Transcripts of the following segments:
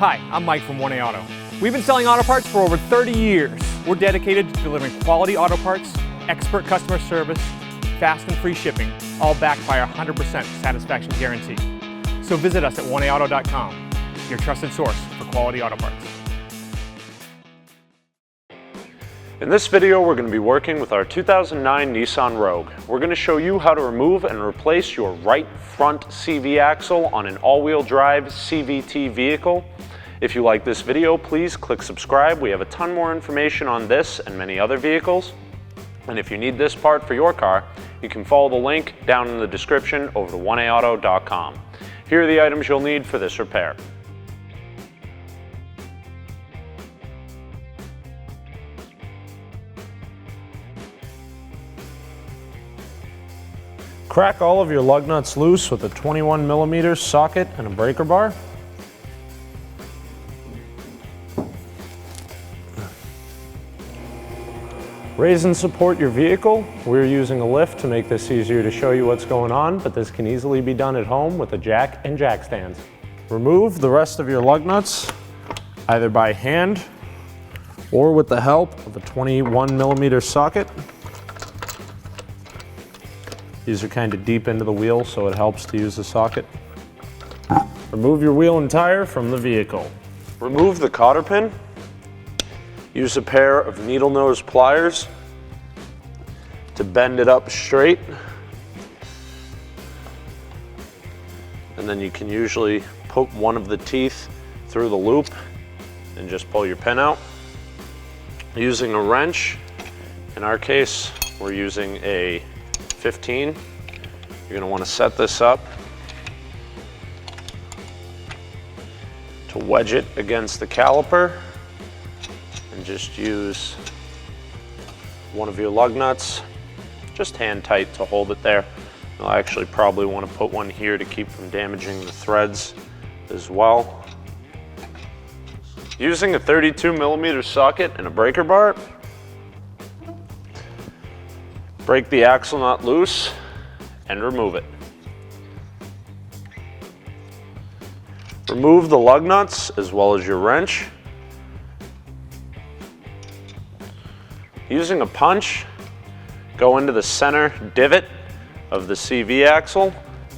Hi, I'm Mike from 1A Auto. We've been selling auto parts for over 30 years. We're dedicated to delivering quality auto parts, expert customer service, fast and free shipping, all backed by our 100% satisfaction guarantee. So visit us at 1aauto.com, your trusted source for quality auto parts. In this video, we're going to be working with our 2009 Nissan Rogue. We're going to show you how to remove and replace your right front CV axle on an all-wheel drive CVT vehicle. If you like this video, please click subscribe. We have a ton more information on this and many other vehicles. And if you need this part for your car, you can follow the link down in the description over to 1aauto.com. Here are the items you'll need for this repair. Crack all of your lug nuts loose with a 21mm socket and a breaker bar. Raise and support your vehicle. We're using a lift to make this easier to show you what's going on, but this can easily be done at home with a jack and jack stands. Remove the rest of your lug nuts either by hand or with the help of a 21mm socket. These are kind of deep into the wheel, so it helps to use the socket. Remove your wheel and tire from the vehicle. Remove the cotter pin. Use a pair of needle nose pliers to bend it up straight. And then you can usually put one of the teeth through the loop and just pull your pin out. Using a wrench, in our case, we're using a 15. You're going to want to set this up to wedge it against the caliper. And just use one of your lug nuts, just hand tight to hold it there. You'll actually probably want to put one here to keep from damaging the threads as well. Using a 32mm socket and a breaker bar, break the axle nut loose and remove it. Remove the lug nuts as well as your wrench. Using a punch, go into the center divot of the CV axle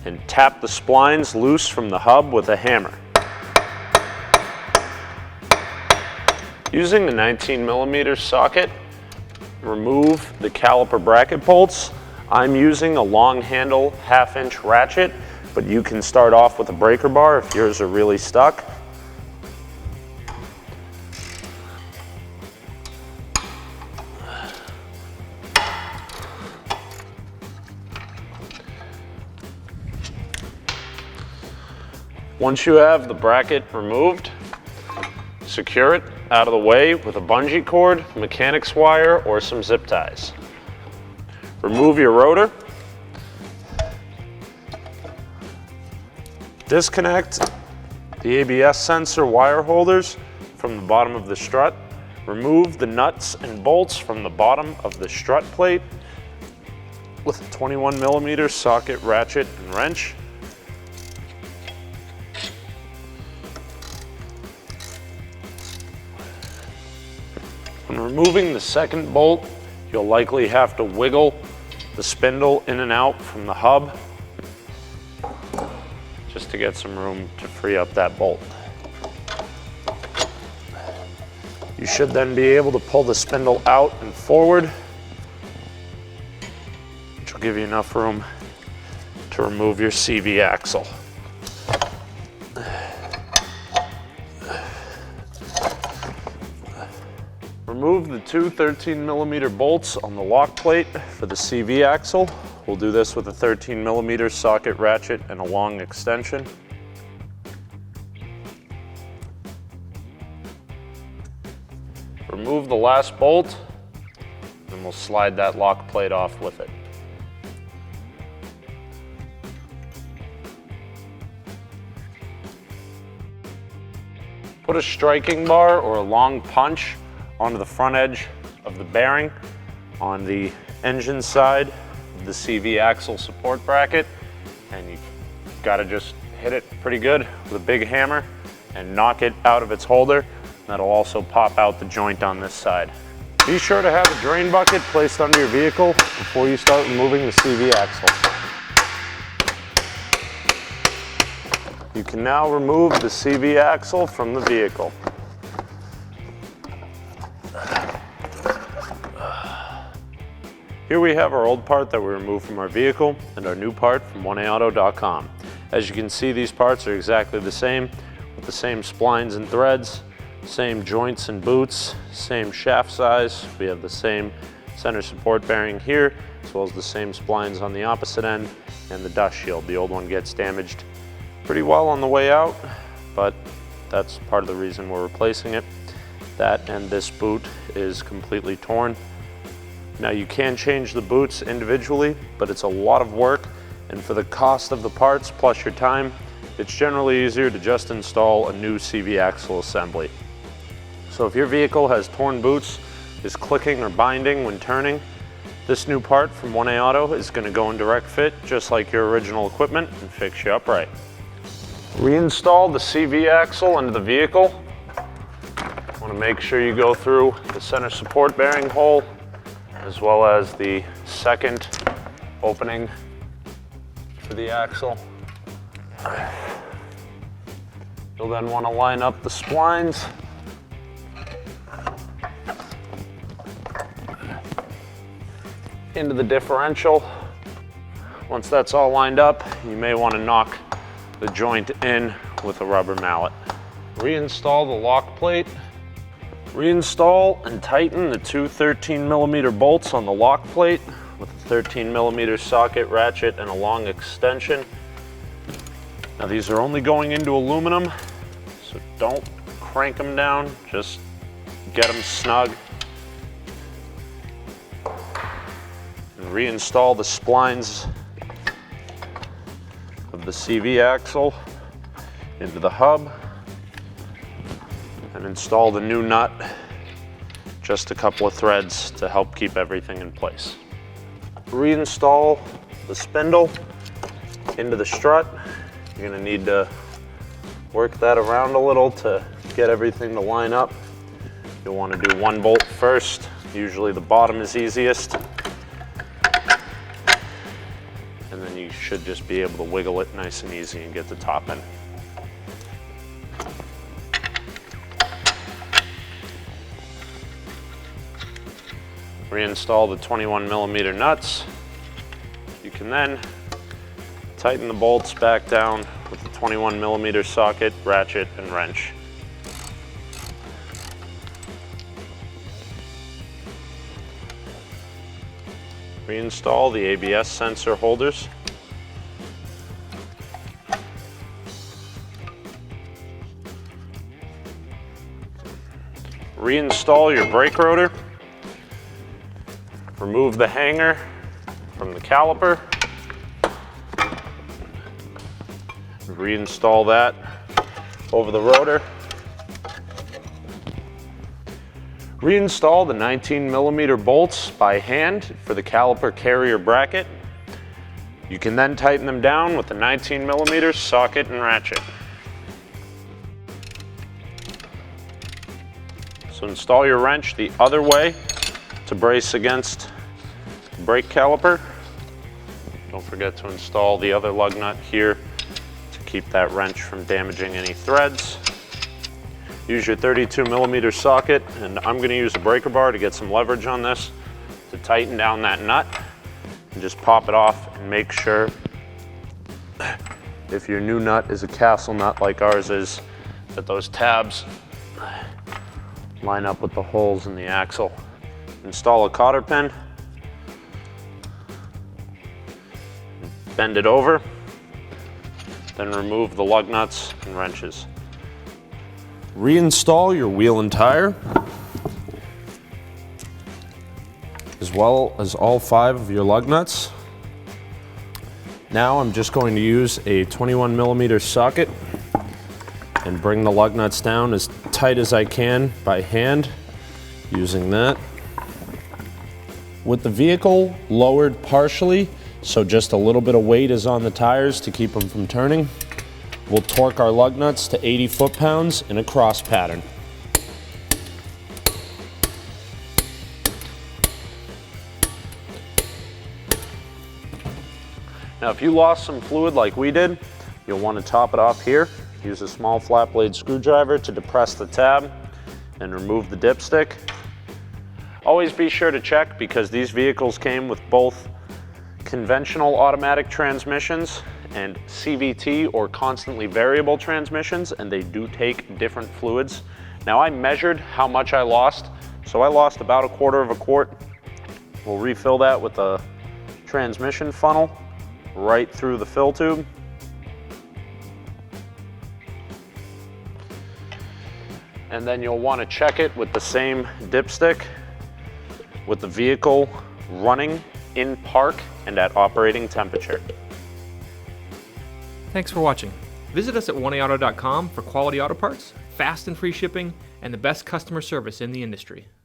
and tap the splines loose from the hub with a hammer. Using the 19mm socket, remove the caliper bracket bolts. I'm using a long handle 1/2" ratchet, but you can start off with a breaker bar if yours are really stuck. Once you have the bracket removed, secure it out of the way with a bungee cord, mechanics wire, or some zip ties. Remove your rotor. Disconnect the ABS sensor wire holders from the bottom of the strut. Remove the nuts and bolts from the bottom of the strut plate with a 21mm socket, ratchet, and wrench. When removing the second bolt, you'll likely have to wiggle the spindle in and out from the hub just to get some room to free up that bolt. You should then be able to pull the spindle out and forward, which will give you enough room to remove your CV axle. Remove the two 13mm bolts on the lock plate for the CV axle. We'll do this with a 13mm socket, ratchet, and a long extension. Remove the last bolt, and we'll slide that lock plate off with it. Put a striking bar or a long punch onto the front edge of the bearing on the engine side of the CV axle support bracket, and you've got to just hit it pretty good with a big hammer and knock it out of its holder. That'll also pop out the joint on this side. Be sure to have a drain bucket placed under your vehicle before you start removing the CV axle. You can now remove the CV axle from the vehicle. Here we have our old part that we removed from our vehicle and our new part from 1AAuto.com. As you can see, these parts are exactly the same, with the same splines and threads, same joints and boots, same shaft size. We have the same center support bearing here, as well as the same splines on the opposite end, and the dust shield. The old one gets damaged pretty well on the way out, but that's part of the reason we're replacing it. That and this boot is completely torn. Now you can change the boots individually, but it's a lot of work, and for the cost of the parts plus your time, it's generally easier to just install a new CV axle assembly. So if your vehicle has torn boots, is clicking or binding when turning, this new part from 1A Auto is going to go in direct fit just like your original equipment and fix you upright. Reinstall the CV axle into the vehicle. Want to make sure you go through the center support bearing hole as well as the second opening for the axle. You'll then want to line up the splines. Into the differential. Once that's all lined up, you may want to knock the joint in with a rubber mallet. Reinstall the lock plate. Reinstall and tighten the two 13mm bolts on the lock plate with a 13mm socket, ratchet, and a long extension. Now these are only going into aluminum, so don't crank them down, just get them snug. And reinstall the splines of the CV axle into the hub. And install the new nut, just a couple of threads to help keep everything in place. Reinstall the spindle into the strut. You're going to need to work that around a little to get everything to line up. You'll want to do one bolt first. Usually the bottom is easiest. And then you should just be able to wiggle it nice and easy and get the top in. Reinstall the 21mm nuts. You can then tighten the bolts back down with the 21mm socket, ratchet, and wrench. Reinstall the ABS sensor holders. Reinstall your brake rotor. Remove the hanger from the caliper. Reinstall that over the rotor. Reinstall the 19mm bolts by hand for the caliper carrier bracket. You can then tighten them down with the 19mm socket and ratchet. So install your wrench the other way to brace against the brake caliper. Don't forget to install the other lug nut here to keep that wrench from damaging any threads. Use your 32mm socket, and I'm going to use a breaker bar to get some leverage on this to tighten down that nut, and just pop it off and make sure if your new nut is a castle nut like ours is, that those tabs line up with the holes in the axle. Install a cotter pin, bend it over, then remove the lug nuts and wrenches. Reinstall your wheel and tire, as well as all 5 of your lug nuts. Now I'm just going to use a 21mm socket and bring the lug nuts down as tight as I can by hand using that. With the vehicle lowered partially, so just a little bit of weight is on the tires to keep them from turning, We'll torque our lug nuts to 80 foot-pounds in a cross pattern. Now, if you lost some fluid like we did, you'll want to top it off here. Use a small flat blade screwdriver to depress the tab and remove the dipstick. Always be sure to check, because these vehicles came with both conventional automatic transmissions and CVT or constantly variable transmissions, and they do take different fluids. Now, I measured how much I lost, so I lost about 1/4 quart. We'll refill that with a transmission funnel right through the fill tube. And then you'll want to check it with the same dipstick with the vehicle running in park and at operating temperature. Thanks for watching. Visit us at 1aauto.com for quality auto parts, fast and free shipping, and the best customer service in the industry.